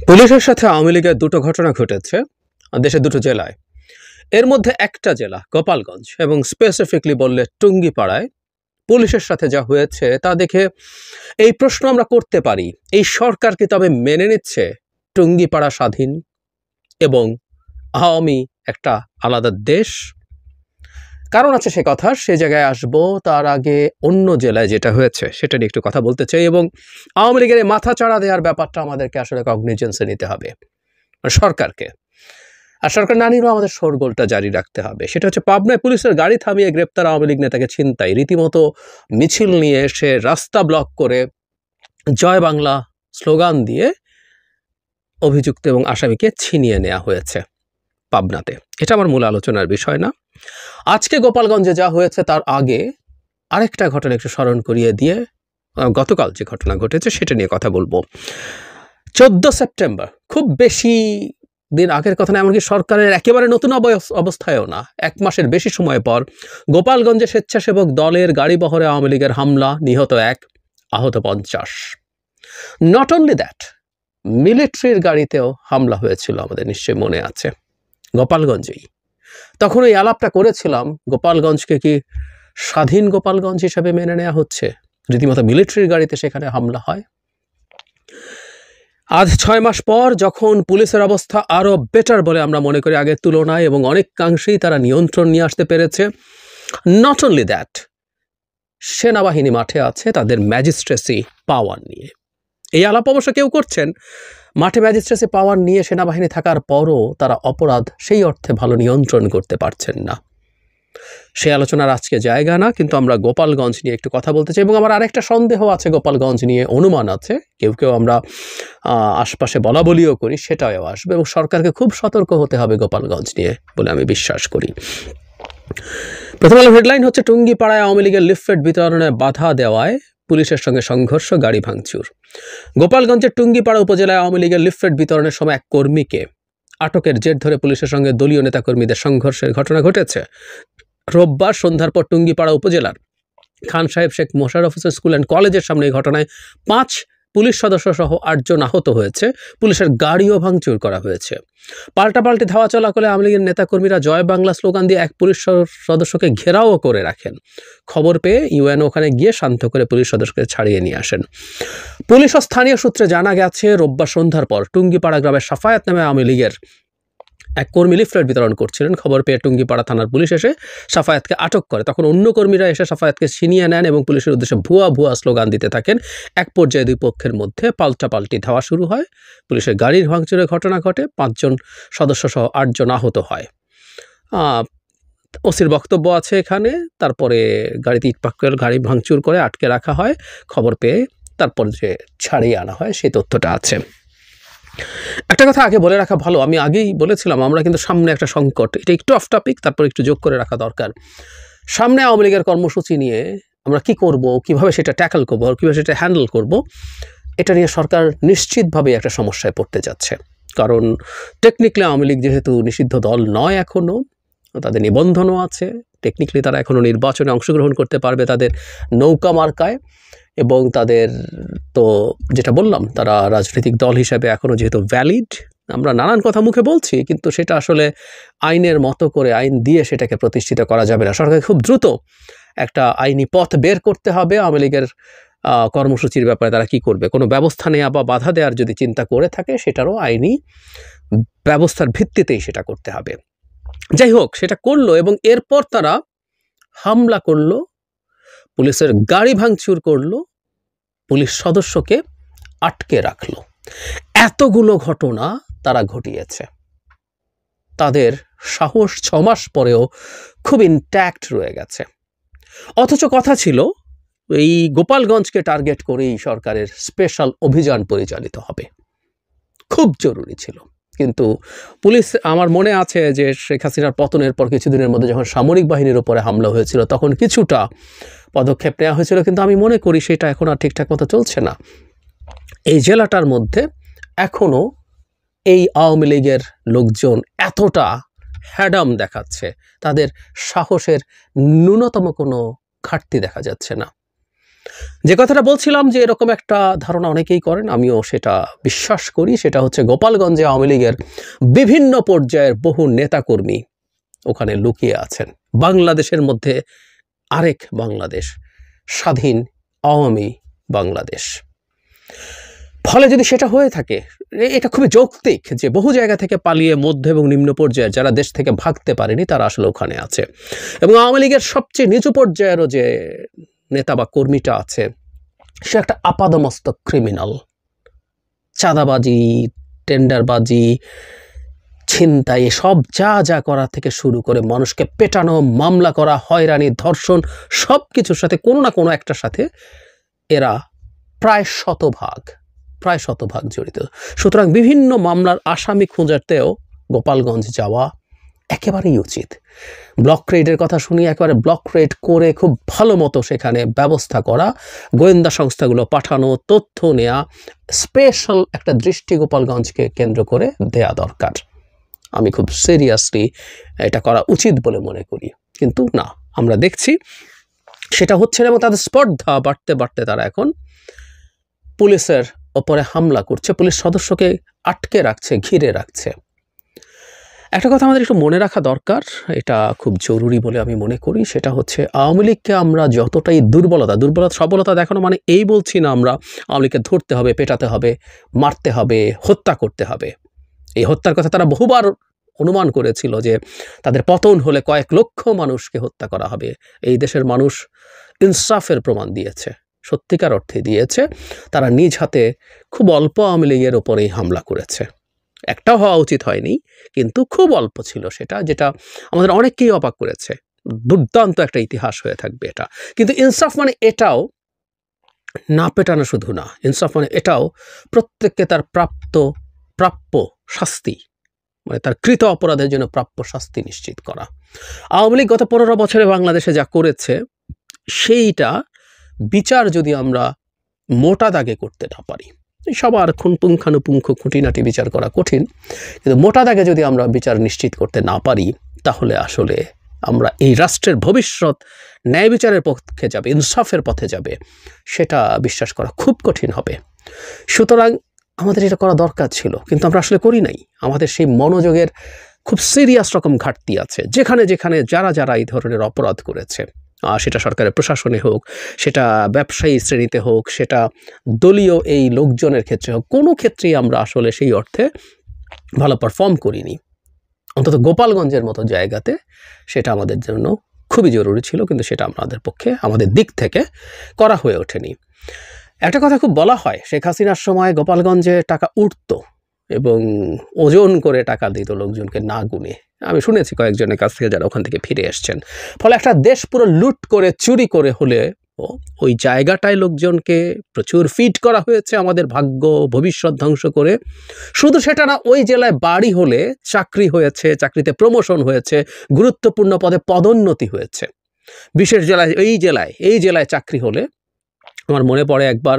পুলিশের সাথে আওয়ামী লীগের দুটো ঘটনা ঘটেছে দেশের দুটো জেলায়। এর মধ্যে একটা জেলা গোপালগঞ্জ এবং স্পেসিফিকলি বললে টুঙ্গিপাড়ায় পুলিশের সাথে যা হয়েছে তা দেখে এই প্রশ্ন আমরা করতে পারি, এই সরকার কি তবে মেনে নিচ্ছে টুঙ্গিপাড়া স্বাধীন এবং আওয়ামী একটা আলাদা দেশ? কারণ আছে সে কথা, সে জায়গায় আসবো। তার আগে অন্য জেলায় যেটা হয়েছে সেটা নিয়ে একটু কথা বলতে চাই এবং আওয়ামী লীগের মাথা চাড়া দেওয়ার ব্যাপারটা আমাদেরকে আসলে কগনিজেন্সে নিতে হবে সরকারকে। আর সরকার না নিলেও আমাদের শোরগোলটা জারি রাখতে হবে। সেটা হচ্ছে পাবনায় পুলিশের গাড়ি থামিয়ে গ্রেপ্তার আওয়ামী লীগ নেতাকে ছিনতাই, রীতিমতো মিছিল নিয়ে এসে রাস্তা ব্লক করে জয় বাংলা স্লোগান দিয়ে অভিযুক্ত এবং আসামিকে ছিনিয়ে নেওয়া হয়েছে পাবনাতে। এটা আমার মূল আলোচনার বিষয় না। আজকে গোপালগঞ্জে যা হয়েছে তার আগে আরেকটা ঘটনা একটু স্মরণ করিয়ে দিয়ে গতকাল যে ঘটনা ঘটেছে সেটা নিয়ে কথা বলবো। 14 সেপ্টেম্বর, খুব বেশি দিন আগের কথা না, এমনকি সরকারের একেবারে নতুন অবস্থায়ও না, 1 মাসের বেশি সময় পর গোপালগঞ্জে স্বেচ্ছাসেবক দলের গাড়ি বহরে আওয়ামী লীগের হামলা, নিহত 1, আহত 50। নট অনলি দ্যাট, মিলিটারির গাড়িতেও হামলা হয়েছিল, আমাদের নিশ্চয়ই মনে আছে, গোপালগঞ্জেই। তখন এই আলাপটা করেছিলাম, গোপালগঞ্জকে কি স্বাধীন গোপালগঞ্জ হিসেবে মেনে নেওয়া হচ্ছে? রীতিমতো মিলিটারির গাড়িতে সেখানে হামলা হয়। আজ 6 মাস পর যখন পুলিশের অবস্থা আরো বেটার বলে আমরা মনে করি আগের তুলনায়, এবং অনেকাংশেই তারা নিয়ন্ত্রণ নিয়ে আসতে পেরেছে। নট অনলি দ্যাট, সেনাবাহিনী মাঠে আছে তাদের ম্যাজিস্ট্রেসি পাওয়ার নিয়ে। এই আলাপ অবশ্য কেউ করছেন, মাঠে ম্যাজিস্ট্রেসি পাওয়ার নিয়ে সেনাবাহিনী থাকার পরও তারা অপরাধ সেই অর্থে ভালো নিয়ন্ত্রণ করতে পারছেন না। সে আলোচনার আজকে জায়গা না, কিন্তু আমরা গোপালগঞ্জ নিয়ে একটু কথা বলতে চাই। এবং আমার আরেকটা সন্দেহ আছে গোপালগঞ্জ নিয়ে, অনুমান আছে, কেউ কেউ আমরা আশপাশে বলা বলিও করি, সেটাও আসবে এবং সরকারকে খুব সতর্ক হতে হবে গোপালগঞ্জ নিয়ে বলে আমি বিশ্বাস করি। প্রথম আলো হেডলাইন হচ্ছে টুঙ্গিপাড়ায় আওয়ামী লীগের লিফলেট বিতরণে বাধা দেওয়ায় পুলিশের সঙ্গে সংঘর্ষ, গাড়ি ভাঙচুর। গোপালগঞ্জের টুঙ্গিপাড়া উপজেলায় আওয়ামী লীগের লিফলেট বিতরণের সময় এক কর্মীকে আটকের জের ধরে পুলিশের সঙ্গে দলীয় নেতাকর্মীদের সংঘর্ষের ঘটনা ঘটেছে। রোববার সন্ধ্যার পর টুঙ্গিপাড়া উপজেলার খান সাহেব শেখ মোশাররফ হোসেন স্কুল অ্যান্ড কলেজের সামনে এই ঘটনায় 5 পুলিশ সদস্য সহ 8 জন আহত হয়েছে। পুলিশের গাড়িও ভাঙচুর করা হয়েছে। পাল্টাপাল্টি ধাওয়া চলাকালে আওয়ামী লীগের নেতাকর্মীরা জয় বাংলা স্লোগান দিয়ে এক পুলিশ সদস্যকে ঘেরাও করে রাখেন। খবর পেয়ে ইউএনও ওখানে গিয়ে শান্ত করে পুলিশ সদস্যকে ছাড়িয়ে নিয়ে আসেন। পুলিশ ও স্থানীয় সূত্রে জানা গেছে, রোববার সন্ধ্যার পর টুঙ্গিপাড়া গ্রামের সাফায়াত নামে আওয়ামী লীগের এক কর্মী লিফলেট বিতরণ করছিলেন। খবর পেয়ে টুঙ্গিপাড়া থানার পুলিশ এসে সাফায়াতকে আটক করে। তখন অন্য কর্মীরা এসে সাফায়াতকে ছিনিয়ে নেন এবং পুলিশের উদ্দেশ্যে ভুয়া ভুয়া স্লোগান দিতে থাকেন। এক পর্যায়ে দুই পক্ষের মধ্যে পাল্টাপাল্টি ধাওয়া শুরু হয়। পুলিশের গাড়ির ভাঙচুরের ঘটনা ঘটে, 5 জন সদস্য সহ 8 জন আহত হয়। ওসির বক্তব্য আছে এখানে। তারপরে গাড়িতে ইটপাটকেল গাড়ি ভাঙচুর করে আটকে রাখা হয়। খবর পেয়ে তারপর যে ছাড়িয়ে আনা হয় সেই তথ্যটা আছে। একটা কথা আগে বলে রাখা ভালো, আমি আগেই বলেছিলাম আমরা কিন্তু সামনে একটা সংকট, এটা একটু অফ টপিক, তারপর একটু যোগ করে রাখা দরকার। সামনে আওয়ামী লীগের কর্মসূচি নিয়ে আমরা কি করব, কিভাবে সেটা ট্যাকল করবো, কিভাবে সেটা হ্যান্ডেল করব, এটা নিয়ে সরকার নিশ্চিতভাবে একটা সমস্যায় পড়তে যাচ্ছে। কারণ টেকনিক্যালি আওয়ামী লীগ যেহেতু নিষিদ্ধ দল নয়, এখনও তাদের নিবন্ধনও আছে, টেকনিক্যালি তারা এখনও নির্বাচনে অংশগ্রহণ করতে পারবে তাদের নৌকা মার্কায়, এবং তাদের তো যেটা বললাম তারা রাজনৈতিক দল হিসাবে এখনও যেহেতু ভ্যালিড। আমরা নানান কথা মুখে বলছি, কিন্তু সেটা আসলে আইনের মতো করে আইন দিয়ে সেটাকে প্রতিষ্ঠিত করা যাবে না। সরকারকে খুব দ্রুত একটা আইনি পথ বের করতে হবে। আওয়ামী লীগের কর্মসূচির ব্যাপারে তারা কি করবে, কোনো ব্যবস্থা নেওয়া বা বাধা দেওয়ার যদি চিন্তা করে থাকে সেটারও আইনি ব্যবস্থার ভিত্তিতেই সেটা করতে হবে। যাই হোক, সেটা করলো এবং এরপর তারা হামলা করলো, পুলিশের গাড়ি ভাঙচুর করলো, পুলিশ সদস্যকে আটকে রাখলো। এতগুলো ঘটনা তারা ঘটিয়েছে। তাদের সাহস 6 মাস পরেও খুব ইনট্যাক্ট রয়ে গেছে। অথচ কথা ছিল এই গোপালগঞ্জকে টার্গেট করেই সরকারের স্পেশাল অভিযান পরিচালিত হবে, খুব জরুরি ছিল। কিন্তু পুলিশ, আমার মনে আছে যে শেখ হাসিনার পতনের পর কিছুদিনের মধ্যে যখন সামরিক বাহিনীর উপরে হামলা হয়েছিল তখন কিছুটা পদক্ষেপ নেওয়া হয়েছিল, কিন্তু আমি মনে করি সেটা এখন আর ঠিকঠাক মতো চলছে না। এই জেলাটার মধ্যে এখনও এই আওয়ামী লীগের লোকজন এতটা হ্যাডাম দেখাচ্ছে, তাদের সাহসের ন্যূনতম কোনো ঘাটতি দেখা যাচ্ছে না। যে কথাটা বলছিলাম যে এরকম একটা ধারণা অনেকেই করেন, আমিও সেটা বিশ্বাস করি। সেটা হচ্ছে গোপালগঞ্জে আওয়ামী লীগের বিভিন্ন পর্যায়ের বহু নেতাকর্মী ওখানে লুকিয়ে আছেন। বাংলাদেশের মধ্যে আরেক বাংলাদেশ, স্বাধীন আওয়ামী বাংলাদেশ। ফলে যদি সেটা হয়ে থাকে, এটা খুবই যৌক্তিক যে বহু জায়গা থেকে পালিয়ে মধ্য এবং নিম্ন পর্যায়ের যারা দেশ থেকে ভাগতে পারেনি তারা আসলে ওখানে আছে। এবং আওয়ামী লীগের সবচেয়ে নিচু পর্যায়েরও যে নেতা বা কর্মীটা আছে, সে একটা আপাদমস্তক ক্রিমিনাল। চাঁদাবাজি, টেন্ডারবাজি, ছিনতাই, সব যা যা করা থেকে শুরু করে মানুষকে পেটানো, মামলা করা, হয়রানি, ধর্ষণ, সব কিছুর সাথে কোনো না কোনো একটার সাথে এরা প্রায় শতভাগ জড়িত। সুতরাং বিভিন্ন মামলার আসামি খোঁজাতেও গোপালগঞ্জ যাওয়া একেবারেই উচিত। ব্লক রেডের কথা শুনি, একেবারে ব্লক রেড করে খুব ভালো মতো সেখানে ব্যবস্থা করা, গোয়েন্দা সংস্থাগুলো পাঠানো, তথ্য নেওয়া, স্পেশাল একটা দৃষ্টি গোপালগঞ্জকে কেন্দ্র করে দেয়া দরকার। আমি খুব সিরিয়াসলি এটা করা উচিত বলে মনে করি। কিন্তু না, আমরা দেখছি সেটা হচ্ছে না এবং তাদের স্পর্ধা বাড়তে বাড়তে তারা এখন পুলিশের ওপরে হামলা করছে, পুলিশ সদস্যকে আটকে রাখছে, ঘিরে রাখছে। একটা কথা আমাদের একটু মনে রাখা দরকার, এটা খুব জরুরি বলে আমি মনে করি। সেটা হচ্ছে আওয়ামী লীগকে আমরা যতটাই দুর্বলতা সবলতা দেখানো মানে এই বলছি না আমরা আওয়ামী লীগকে ধরতে হবে, পেটাতে হবে, মারতে হবে, হত্যা করতে হবে। এই হত্যার কথা তারা বহুবার অনুমান করেছিল যে তাদের পতন হলে কয়েক লক্ষ মানুষকে হত্যা করা হবে। এই দেশের মানুষ ইনসাফের প্রমাণ দিয়েছে, সত্যিকার অর্থে দিয়েছে। তারা নিজ হাতে খুব অল্প আওয়ামী লীগের ওপরেই হামলা করেছে। একটাও হওয়া উচিত হয়নি, কিন্তু খুব অল্প ছিল সেটা, যেটা আমাদের অনেককেই অবাক করেছে। দুর্দান্ত একটা ইতিহাস হয়ে থাকবে এটা। কিন্তু ইনসাফ মানে এটাও না পেটানো শুধু না, ইনসাফ মানে এটাও প্রত্যেককে তার প্রাপ্য শাস্তি, মানে তার কৃত অপরাধের জন্য প্রাপ্য শাস্তি নিশ্চিত করা। আওয়ামী লীগ গত 15 বছরে বাংলাদেশে যা করেছে সেইটা বিচার যদি আমরা মোটা দাগে করতে না পারি, সবার পুঙ্খানুপুঙ্খ খুঁটিনাটি বিচার করা কঠিন, কিন্তু মোটা দাগে যদি আমরা বিচার নিশ্চিত করতে না পারি, তাহলে আসলে আমরা এই রাষ্ট্রের ভবিষ্যৎ ন্যায় বিচারের পক্ষে যাবে, ইনসাফের পথে যাবে, সেটা বিশ্বাস করা খুব কঠিন হবে। সুতরাং আমাদের এটা করা দরকার ছিল, কিন্তু আমরা আসলে করি নাই। আমাদের সেই মনোযোগের খুব সিরিয়াস রকম ঘাটতি আছে। যেখানে যেখানে যারা এই ধরনের অপরাধ করেছে, সেটা সরকারের প্রশাসনে হোক, সেটা ব্যবসায়ী শ্রেণীতে হোক, সেটা দলীয় এই লোকজনের ক্ষেত্রে হোক, কোনো ক্ষেত্রেই আমরা আসলে সেই অর্থে ভালো পারফর্ম করিনি। অন্তত গোপালগঞ্জের মতো জায়গাতে সেটা আমাদের জন্য খুবই জরুরি ছিল, কিন্তু সেটা আমাদের পক্ষে, আমাদের দিক থেকে করা হয়ে ওঠেনি। একটা কথা খুব বলা হয়, শেখ হাসিনার সময় গোপালগঞ্জে টাকা উঠত এবং ওজন করে টাকা দিত লোকজনকে না গুনে। আমি শুনেছি কয়েকজনের কাছ থেকে যারা ওখান থেকে ফিরে এসছেন। ফলে একটা দেশ পুরো লুট করে চুরি করে হলে ওই জায়গাটায় লোকজনকে প্রচুর ফিড করা হয়েছে, আমাদের ভাগ্য ভবিষ্যৎ ধ্বংস করে। শুধু সেটা না, ওই জেলায় বাড়ি হলে চাকরি হয়েছে, চাকরিতে প্রমোশন হয়েছে, গুরুত্বপূর্ণ পদে পদোন্নতি হয়েছে। বিশেষ জেলায় এই জেলায় চাকরি হলে, আমার মনে পড়ে একবার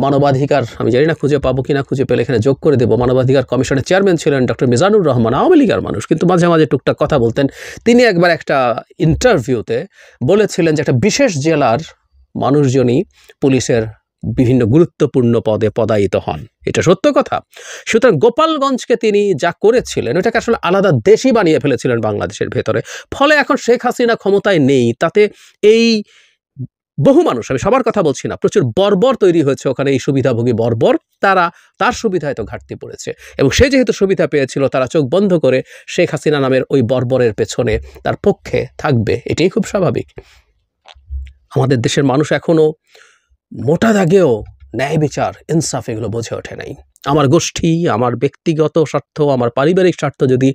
মানবাধিকার, আমি জানি না খুঁজে পাবো কিনা, খুঁজে পেলে এখানে যোগ করে দেবো, মানবাধিকার কমিশনের চেয়ারম্যান ছিলেন ডক্টর মিজানুর রহমান, আওয়ামী লীগের মানুষ, কিন্তু মাঝে মাঝে টুকটাক কথা বলতেন। তিনি একবার একটা ইন্টারভিউতে বলেছিলেন যে একটা বিশেষ জেলার মানুষজনই পুলিশের বিভিন্ন গুরুত্বপূর্ণ পদে পদায়িত হন। এটা সত্য কথা। সুতরাং গোপালগঞ্জকে তিনি যা করেছিলেন, ওটাকে আসলে আলাদা দেশই বানিয়ে ফেলেছিলেন বাংলাদেশের ভেতরে। ফলে এখন শেখ হাসিনা ক্ষমতায় নেই, তাতে এই বহু মানুষ, আমি সবার কথা বলছি না, প্রচুর বর্বর তৈরি হয়েছে ওখানে, এই সুবিধাভোগী বর্বর, তার সুবিধায় তো ঘাটতি পড়েছে। এবং সে যেহেতু সুবিধা পেয়েছিল, তারা চোখ বন্ধ করে শেখ হাসিনা নামের ওই বর্বরের পেছনে তার পক্ষে থাকবে, এটাই খুব স্বাভাবিক। আমাদের দেশের মানুষ এখনো মোটা দাগেও ন্যায় বিচার, ইনসাফ এগুলো বুঝে ওঠে নাই। আমার গোষ্ঠী, আমার ব্যক্তিগত স্বার্থ, আমার পারিবারিক স্বার্থ যদি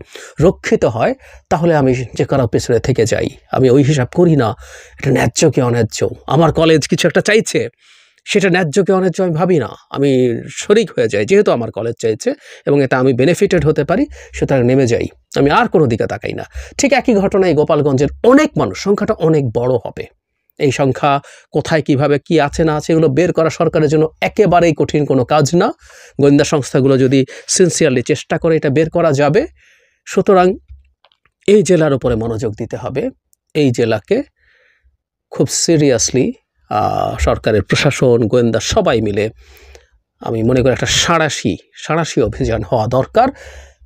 রক্ষিত হয়, তাহলে আমি যে কারো পেছনে থেকে যাই। আমি ওই হিসাব করি না এটা ন্যায্য কি অন্যায্য। আমার কলেজ কিছু একটা চাইছে, সেটা ন্যায্য কি অন্যায্য আমি ভাবি না, আমি শরিক হয়ে যাই। যেহেতু আমার কলেজ চাইছে এবং এটা আমি বেনিফিটেড হতে পারি, সুতরাং নেমে যাই, আমি আর কোনো দিকে তাকাই না। ঠিক একই ঘটনায় গোপালগঞ্জের অনেক মানুষ, সংখ্যাটা অনেক বড় হবে। এই সংখ্যা কোথায় কিভাবে কি আছে না আছে এগুলো বের করা সরকারের জন্য একেবারেই কঠিন কোনো কাজ না। গোয়েন্দা সংস্থাগুলো যদি সিনসিয়ারলি চেষ্টা করে এটা বের করা যাবে। সুতরাং এই জেলার উপরে মনোযোগ দিতে হবে, এই জেলাকে খুব সিরিয়াসলি সরকারের প্রশাসন, গোয়েন্দা সবাই মিলে আমি মনে করি একটা সাঁড়াশি অভিযান হওয়া দরকার।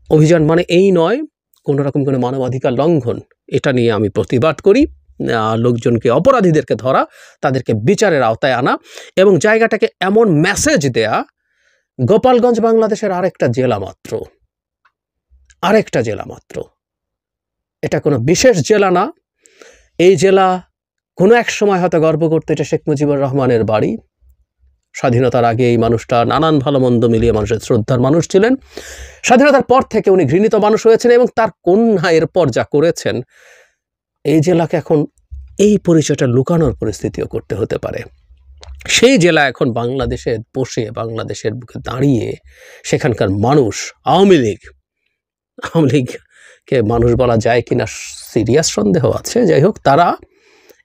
অভিযান মানে এই নয় কোনো রকম কোনো মানবাধিকার লঙ্ঘন, এটা নিয়ে আমি প্রতিবাদ করি। লোকজনকে, অপরাধীদেরকে ধরা, তাদেরকে বিচারের আওতায় আনা এবং জায়গাটাকে এমন মেসেজ দেয়া, গোপালগঞ্জ বাংলাদেশের আরেকটা জেলা মাত্র, এটা কোনো বিশেষ জেলা না। এই জেলা কোনো এক সময় হয়তো গর্ব করতে এটা শেখ মুজিবুর রহমানের বাড়ি। স্বাধীনতার আগে এই মানুষটা নানান ভালো মন্দ মিলিয়ে মানুষের শ্রদ্ধার মানুষ ছিলেন। স্বাধীনতার পর থেকে উনি ঘৃণিত মানুষ হয়েছেন এবং তার কন্যা এরপর যা করেছেন, এই জেলাকে এখন এই পরিচয়টা লুকানোর পরিস্থিতিও করতে হতে পারে। সেই জেলা এখন বাংলাদেশে বসে, বাংলাদেশের বুকে দাঁড়িয়ে সেখানকার মানুষ, আওয়ামী লীগকে মানুষ বলা যায় কিনা সিরিয়াস সন্দেহ আছে। যাই হোক, তারা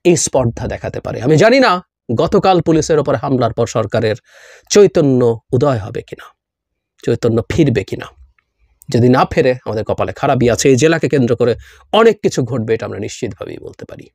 এই স্পর্ধা দেখাতে পারে। আমি জানি না গতকাল পুলিশের ওপর হামলার পর সরকারের চৈতন্য উদয় হবে কিনা, চৈতন্য ফিরবে কিনা। যদি না ফেরে আমাদের কপালে খারাপই আছে। এই জেলাকে কেন্দ্র করে অনেক কিছু ঘটবে, এটা আমরা নিশ্চিতভাবেই বলতে পারি।